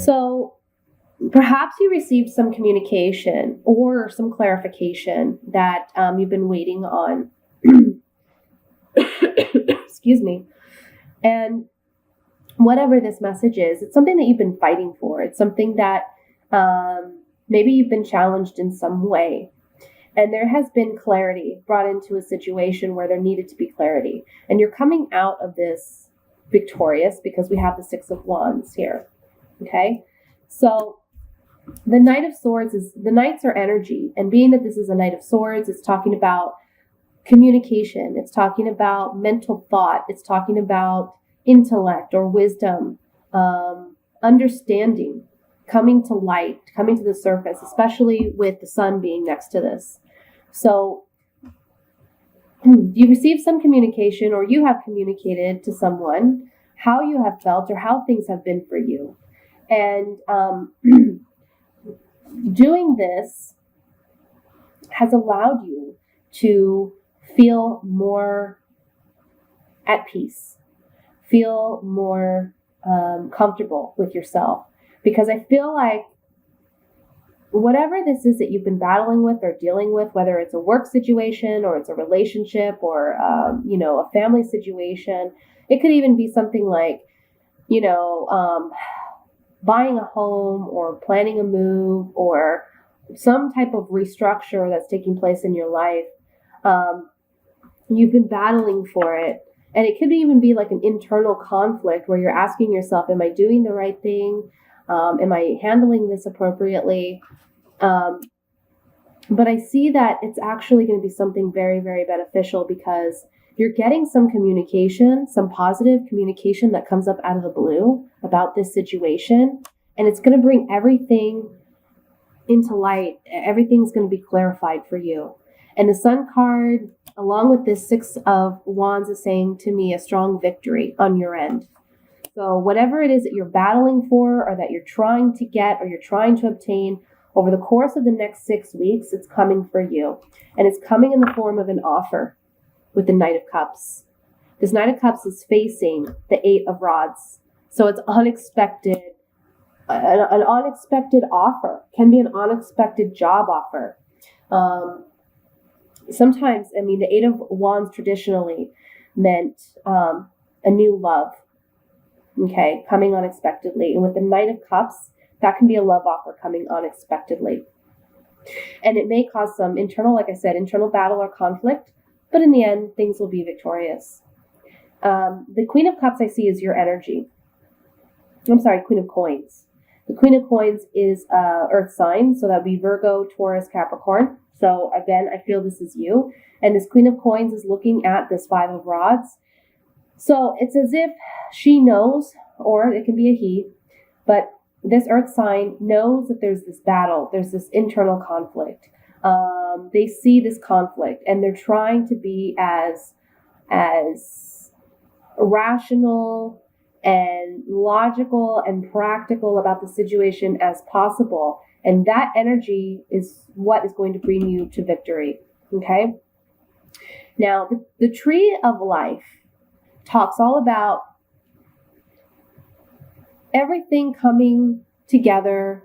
So perhaps you received some communication or some clarification that you've been waiting on. Excuse me. And whatever this message is, it's something that you've been fighting for. It's something that maybe you've been challenged in some way. And there has been clarity brought into a situation where there needed to be clarity. And you're coming out of this victorious because we have the Six of Wands here. Okay? So the Knight of Swords the Knights are energy. And being that this is a Knight of Swords, it's talking about communication. It's talking about mental thought. It's talking about intellect or wisdom, understanding, coming to light, coming to the surface, especially with the sun being next to this. So you receive some communication, or you have communicated to someone how you have felt or how things have been for you. And doing this has allowed you to feel more at peace, feel more comfortable with yourself. Because I feel like whatever this is that you've been battling with or dealing with, whether it's a work situation or it's a relationship or, a family situation, it could even be something like, buying a home or planning a move or some type of restructure that's taking place in your life. You've been battling for it. And it could even be like an internal conflict where you're asking yourself, am I doing the right thing? Am I handling this appropriately? But I see that it's actually going to be something very, very beneficial because you're getting some communication, some positive communication that comes up out of the blue about this situation. And it's going to bring everything into light. Everything's going to be clarified for you. And the Sun card, along with this Six of Wands, is saying to me a strong victory on your end. So whatever it is that you're battling for or that you're trying to get or you're trying to obtain over the course of the next 6 weeks, it's coming for you. And it's coming in the form of an offer with the Knight of Cups. This Knight of Cups is facing the Eight of Rods. So it's unexpected, an unexpected offer. Can be an unexpected job offer. Sometimes, the Eight of Wands traditionally meant a new love. Okay, coming unexpectedly. And with the Knight of Cups, that can be a love offer coming unexpectedly. And it may cause some internal battle or conflict, but in the end, things will be victorious. The Queen of Cups I see is your energy. Queen of Coins. The Queen of Coins is Earth sign, so that would be Virgo, Taurus, Capricorn. So again, I feel this is you. And this Queen of Coins is looking at this Five of Rods. So it's as if she knows, or it can be a he, but this Earth sign knows that there's this battle, there's this internal conflict. They see this conflict and they're trying to be as rational and logical and practical about the situation as possible. And that energy is what is going to bring you to victory. Okay? Now, the Tree of Life talks all about everything coming together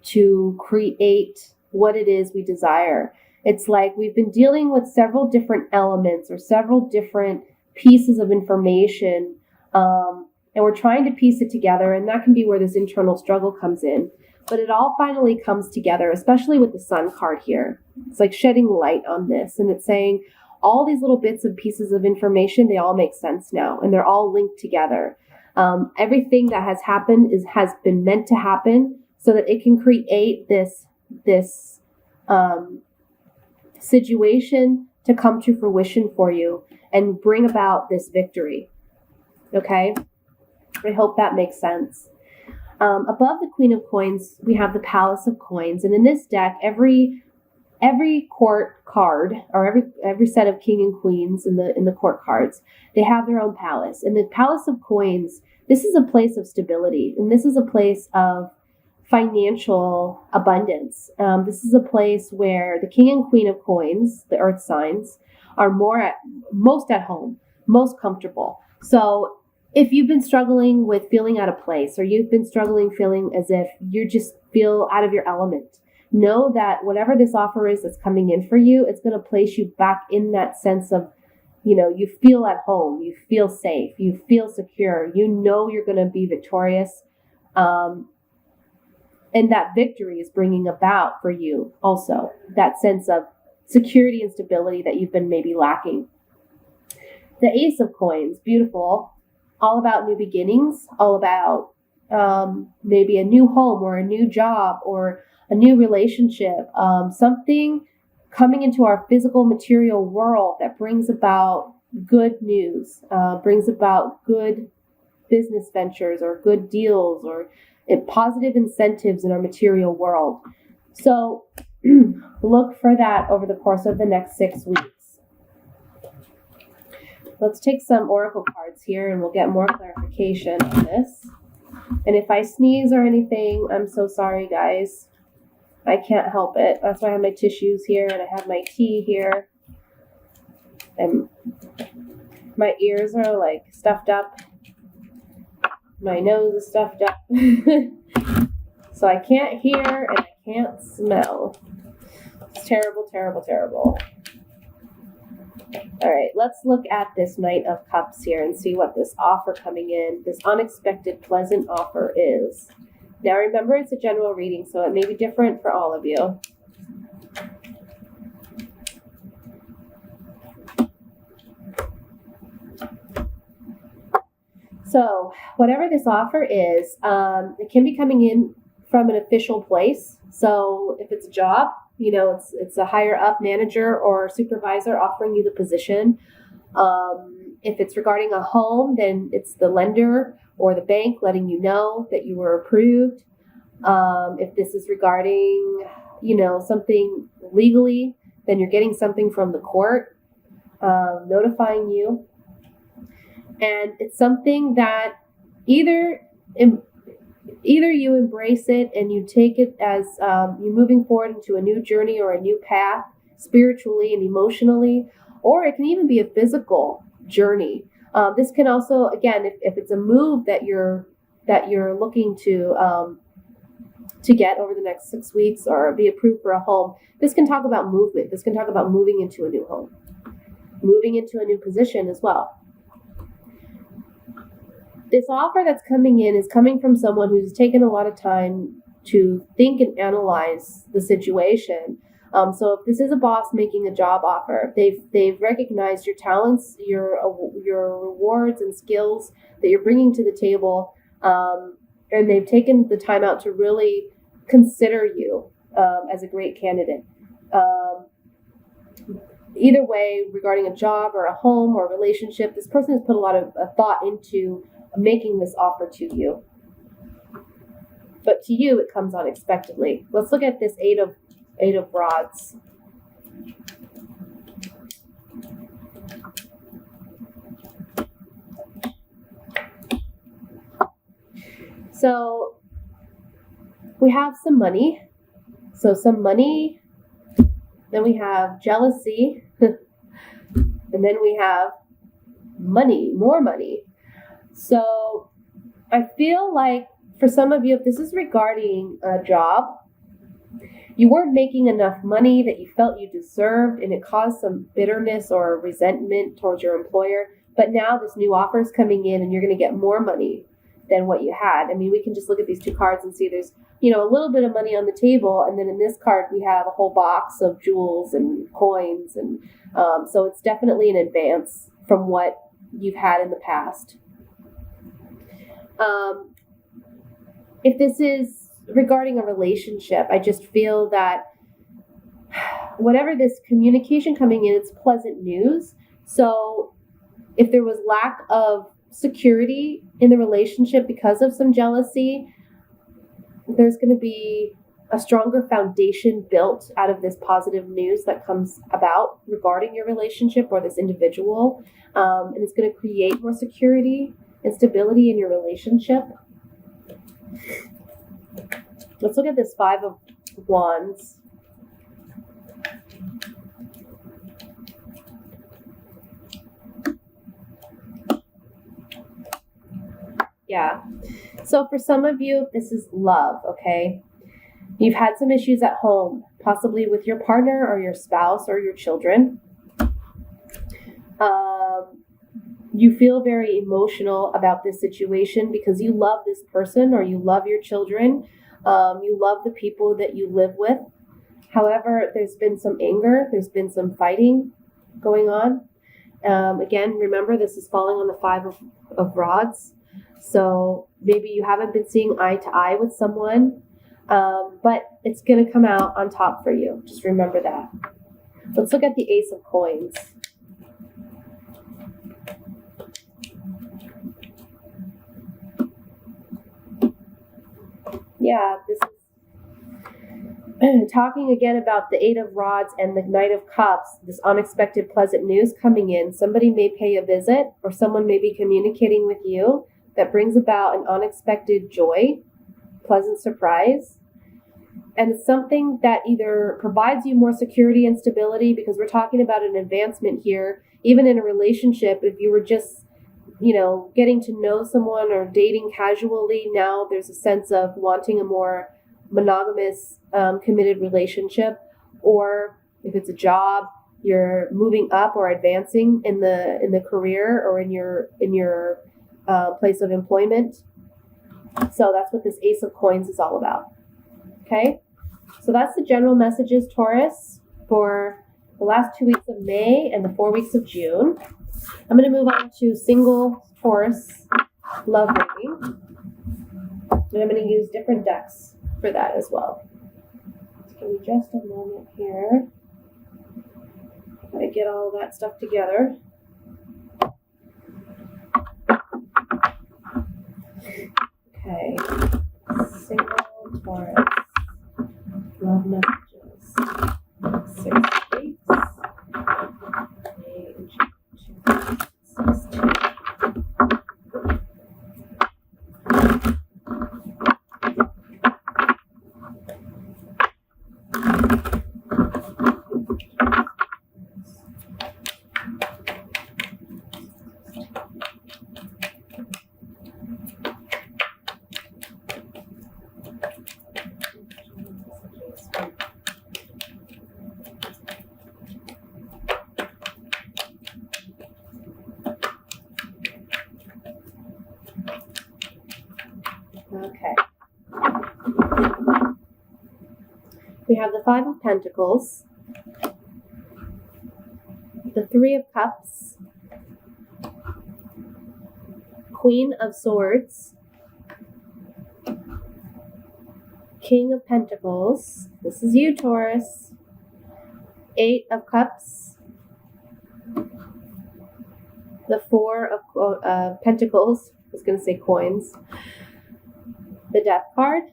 to create what it is we desire. It's like we've been dealing with several different elements or several different pieces of information, and we're trying to piece it together, and that can be where this internal struggle comes in. But it all finally comes together, especially with the Sun card here. It's like shedding light on this, and it's saying all these little bits and pieces of information, they all make sense now, and they're all linked together. Everything that has happened has been meant to happen so that it can create this situation to come to fruition for you and bring about this victory. Okay? I hope that makes sense. Above the Queen of Coins, we have the Palace of Coins. And in this deck, every court card, or every set of king and queens in the court cards, they have their own palace. And the Palace of Coins, this is a place of stability. And this is a place of financial abundance. This is a place where the king and queen of coins, the earth signs, are most at home, most comfortable. So if you've been struggling with feeling out of place, or you've been struggling feeling as if you just feel out of your element, know that whatever this offer is that's coming in for you, it's going to place you back in that sense of, you feel at home, you feel safe, you feel secure, you're going to be victorious. And that victory is bringing about for you also that sense of security and stability that you've been maybe lacking. The Ace of Coins, beautiful, all about new beginnings, all about maybe a new home or a new job or a new relationship, something coming into our physical material world that brings about good news, brings about good business ventures or good deals or positive incentives in our material world. So look for that over the course of the next 6 weeks. Let's take some oracle cards here and we'll get more clarification on this. And if I sneeze or anything, I'm so sorry, guys. I can't help it. That's why I have my tissues here and I have my tea here. And my ears are like stuffed up. My nose is stuffed up. So I can't hear and I can't smell. It's terrible, terrible, terrible. All right, let's look at this Knight of Cups here and see what this offer coming in, this unexpected, pleasant offer is. Now remember, it's a general reading, so it may be different for all of you. So whatever this offer is, it can be coming in from an official place. So if it's a job, it's a higher up manager or supervisor offering you the position. If it's regarding a home, then it's the lender or the bank letting you know that you were approved. If this is regarding, something legally, then you're getting something from the court notifying you. And it's something that either you embrace it and you take it as you're moving forward into a new journey or a new path spiritually and emotionally, or it can even be a physical journey. This can also, again, if it's a move that you're looking to get over the next 6 weeks or be approved for a home, this can talk about movement. This can talk about moving into a new home, moving into a new position as well. This offer that's coming in is coming from someone who's taken a lot of time to think and analyze the situation. So if this is a boss making a job offer, they've recognized your talents, your rewards and skills that you're bringing to the table, and they've taken the time out to really consider you as a great candidate. Either way, regarding a job or a home or a relationship, this person has put a lot of thought into making this offer to you. But to you, it comes unexpectedly. Let's look at this Eight of Rods. So we have some money. Then we have jealousy. And then we have money, more money. So I feel like for some of you, if this is regarding a job, you weren't making enough money that you felt you deserved, and it caused some bitterness or resentment towards your employer. But now this new offer is coming in and you're going to get more money than what you had. I mean, we can just look at these two cards and see there's, a little bit of money on the table. And then in this card, we have a whole box of jewels and coins. And so it's definitely an advance from what you've had in the past. If this is regarding a relationship, I just feel that whatever this communication coming in, it's pleasant news. So if there was lack of security in the relationship because of some jealousy, there's going to be a stronger foundation built out of this positive news that comes about regarding your relationship or this individual. And it's going to create more security and stability in your relationship. Let's look at this Five of Wands. Yeah. So for some of you, this is love, okay? You've had some issues at home, possibly with your partner or your spouse or your children. You feel very emotional about this situation because you love this person or you love your children. You love the people that you live with. However, there's been some anger, there's been some fighting going on. Again, remember, this is falling on the Five of Rods. So maybe you haven't been seeing eye to eye with someone, but it's going to come out on top for you. Just remember that. Let's look at the Ace of Coins. Yeah, this is talking again about the Eight of Rods and the Knight of Cups, this unexpected pleasant news coming in. Somebody may pay a visit or someone may be communicating with you that brings about an unexpected joy, pleasant surprise. And it's something that either provides you more security and stability, because we're talking about an advancement here, even in a relationship. If you were just, getting to know someone or dating casually, now there's a sense of wanting a more monogamous, committed relationship. Or if it's a job, you're moving up or advancing in the career or in your place of employment. So that's what this Ace of Coins is all about. Okay, so that's the general messages, Taurus, for the last 2 weeks of May and the 4 weeks of June. I'm going to move on to single Taurus love reading. And I'm going to use different decks for that as well. Just give me just a moment here. I get all that stuff together. Okay, single Taurus love messages. 6 weeks. May and June 16. Okay. We have the Five of Pentacles, the Three of Cups, Queen of Swords, King of Pentacles. This is you, Taurus. Eight of Cups, the Four of Pentacles. I was going to say coins. The Death card,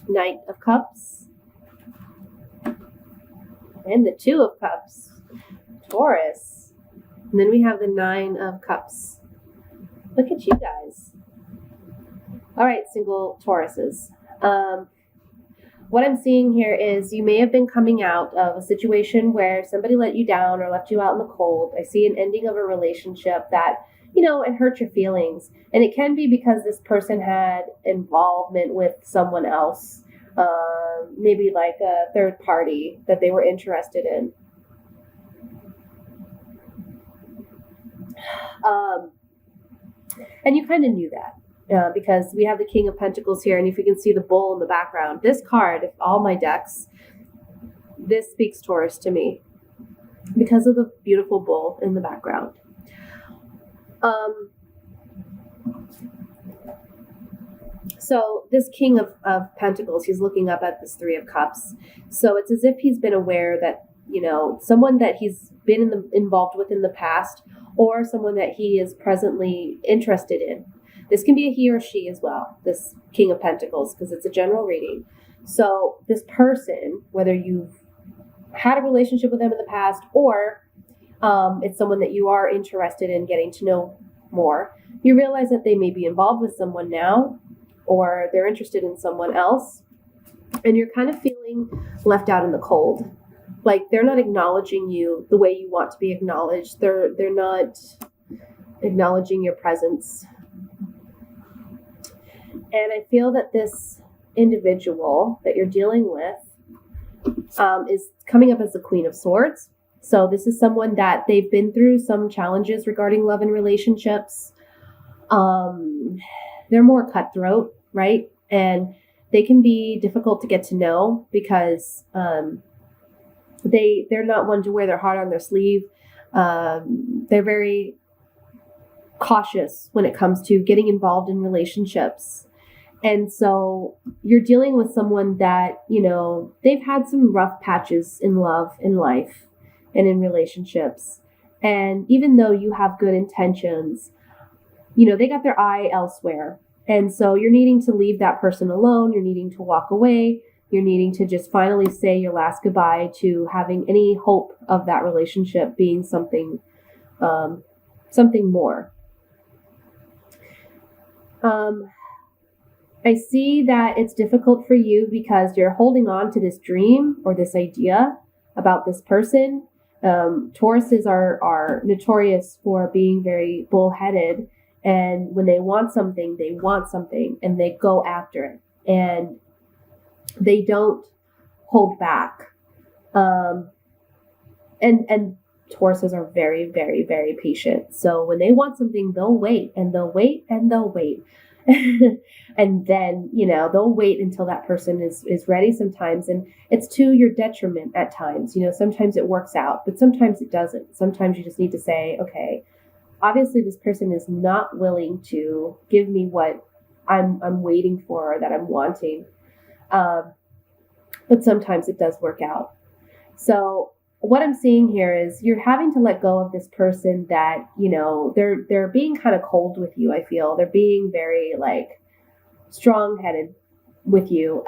Knight of Cups, and the Two of Cups, Taurus. And then we have the Nine of Cups. Look at you guys. All right, single Tauruses. What I'm seeing here is you may have been coming out of a situation where somebody let you down or left you out in the cold. I see an ending of a relationship that, it hurt your feelings. And it can be because this person had involvement with someone else, maybe like a third party that they were interested in. And you kind of knew that because we have the King of Pentacles here. And if you can see the bull in the background, this card, if all my decks, this speaks Taurus to me because of the beautiful bull in the background. So this King of Pentacles, he's looking up at this Three of Cups. So it's as if he's been aware that, someone that he's been involved with in the past, or someone that he is presently interested in. This can be a he or she as well, this King of Pentacles, because it's a general reading. So this person, whether you've had a relationship with them in the past, or it's someone that you are interested in getting to know more, you realize that they may be involved with someone now, or they're interested in someone else, and you're kind of feeling left out in the cold. Like they're not acknowledging you the way you want to be acknowledged. They're not acknowledging your presence. And I feel that this individual that you're dealing with is coming up as the Queen of Swords. So this is someone that they've been through some challenges regarding love and relationships. They're more cutthroat, right? And they can be difficult to get to know because they're not one to wear their heart on their sleeve. They're very cautious when it comes to getting involved in relationships. And so you're dealing with someone that, they've had some rough patches in love, in life, and in relationships. And even though you have good intentions, they got their eye elsewhere. And so you're needing to leave that person alone. You're needing to walk away. You're needing to just finally say your last goodbye to having any hope of that relationship being something more. I see that it's difficult for you because you're holding on to this dream or this idea about this person. Tauruses are notorious for being very bullheaded. And when they want something, and they go after it. And they don't hold back. And Tauruses are very, very, very patient. So when they want something, they'll wait and they'll wait and they'll wait. And then, they'll wait until that person is ready sometimes. And it's to your detriment at times. Sometimes it works out, but sometimes it doesn't. Sometimes you just need to say, okay, obviously this person is not willing to give me what I'm waiting for or that I'm wanting. But sometimes it does work out. So what I'm seeing here is you're having to let go of this person that, they're being kind of cold with you. I feel they're being very strong-headed with you.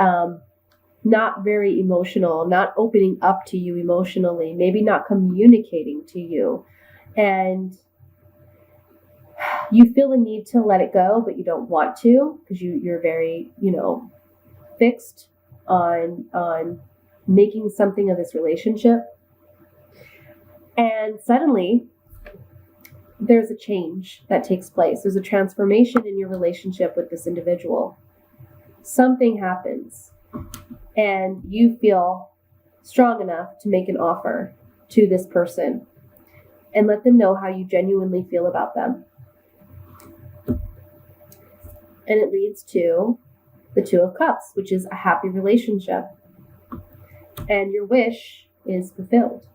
Not very emotional, not opening up to you emotionally, maybe not communicating to you. And you feel the need to let it go, but you don't want to because you're very, fixed on making something of this relationship. And suddenly there's a change that takes place. There's a transformation in your relationship with this individual. Something happens and you feel strong enough to make an offer to this person and let them know how you genuinely feel about them. And it leads to the Two of Cups, which is a happy relationship. And your wish is fulfilled.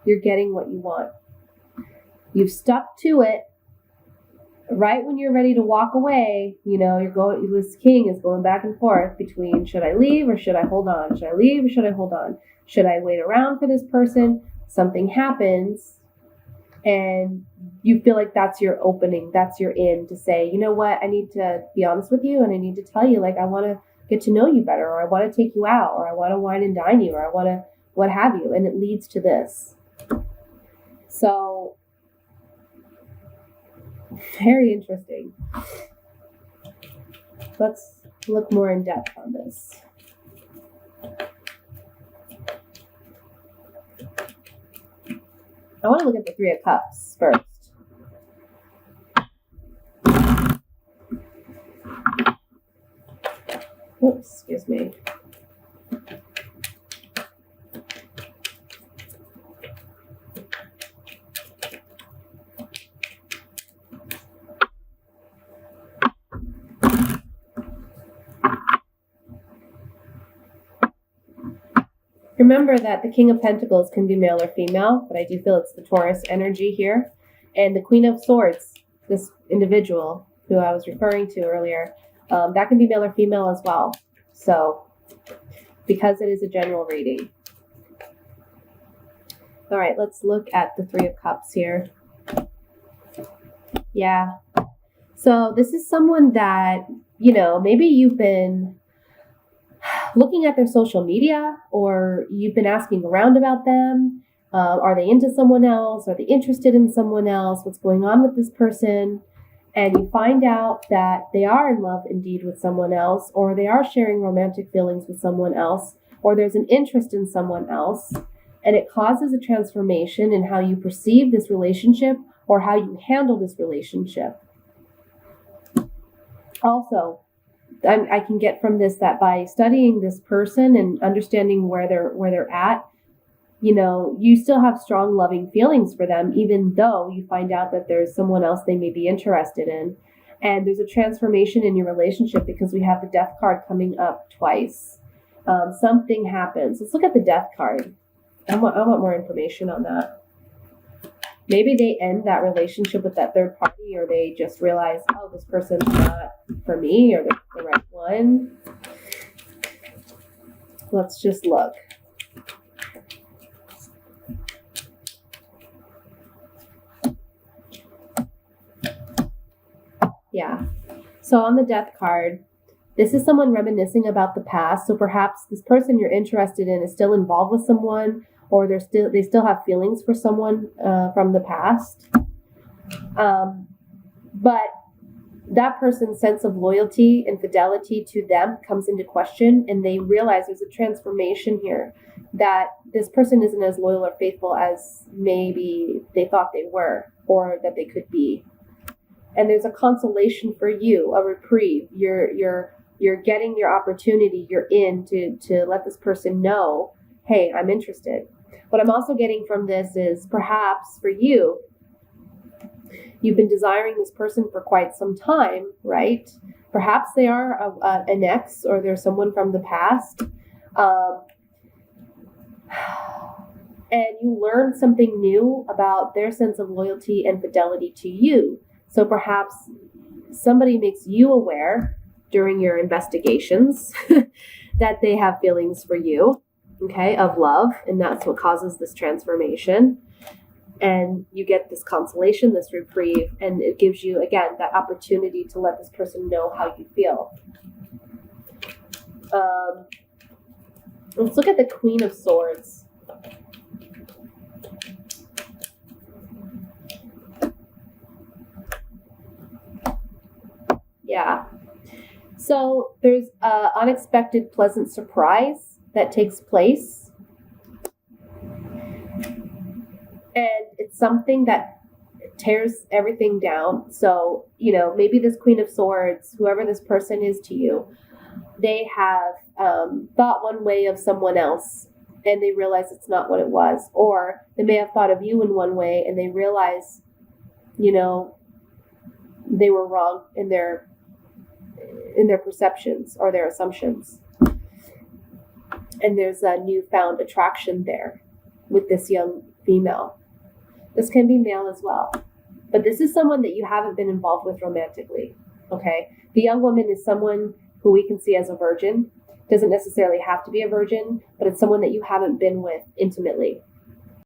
You're getting what you want. You've stuck to it. Right when you're ready to walk away, this king is going back and forth between should I leave or should I hold on? Should I leave or should I hold on? Should I wait around for this person? Something happens and you feel like that's your opening, that's your in to say, you know what, I need to be honest with you and I need to tell you, I want to get to know you better, or I want to take you out, or I want to wine and dine you, or I want to what have you. And it leads to this. So, very interesting. Let's look more in depth on this. I want to look at the Three of Cups first. Oops, excuse me. Remember that the King of Pentacles can be male or female, but I do feel it's the Taurus energy here. And the Queen of Swords, this individual who I was referring to earlier, that can be male or female as well. So, because it is a general reading. All right, let's look at the Three of Cups here. Yeah. So this is someone that, maybe you've been looking at their social media, or you've been asking around about them. Are they into someone else? Are they interested in someone else? What's going on with this person? And you find out that they are in love indeed with someone else, or they are sharing romantic feelings with someone else, or there's an interest in someone else. And it causes a transformation in how you perceive this relationship or how you handle this relationship. Also, I can get from this that by studying this person and understanding where they're at, you still have strong loving feelings for them, even though you find out that there's someone else they may be interested in. And there's a transformation in your relationship because we have the Death card coming up twice. Something happens. Let's look at the Death card. I want more information on that. Maybe they end that relationship with that third party, or they just realize, oh, this person's not for me, or they're the right one. Let's just look. Yeah. So on the Death card, this is someone reminiscing about the past. So perhaps this person you're interested in is still involved with someone, or they still have feelings for someone from the past. But that person's sense of loyalty and fidelity to them comes into question, and they realize there's a transformation here, that this person isn't as loyal or faithful as maybe they thought they were, or that they could be. And there's a consolation for you, a reprieve. You're getting your opportunity. You're in to let this person know, hey, I'm interested. What I'm also getting from this is perhaps for you, you've been desiring this person for quite some time, right? Perhaps they are an ex, or they're someone from the past. And you learn something new about their sense of loyalty and fidelity to you. So perhaps somebody makes you aware during your investigations that they have feelings for you, okay, of love, and that's what causes this transformation. And you get this consolation, this reprieve, and it gives you, again, that opportunity to let this person know how you feel. Let's look at the Queen of Swords. Yeah. So there's an unexpected pleasant surprise that takes place. And it's something that tears everything down. So, maybe this Queen of Swords, whoever this person is to you, they have thought one way of someone else, and they realize it's not what it was. Or they may have thought of you in one way, and they realize, they were wrong in their perceptions or their assumptions. And there's a newfound attraction there with this young female. This can be male as well. But this is someone that you haven't been involved with romantically, okay? The young woman is someone who we can see as a virgin. Doesn't necessarily have to be a virgin, but it's someone that you haven't been with intimately.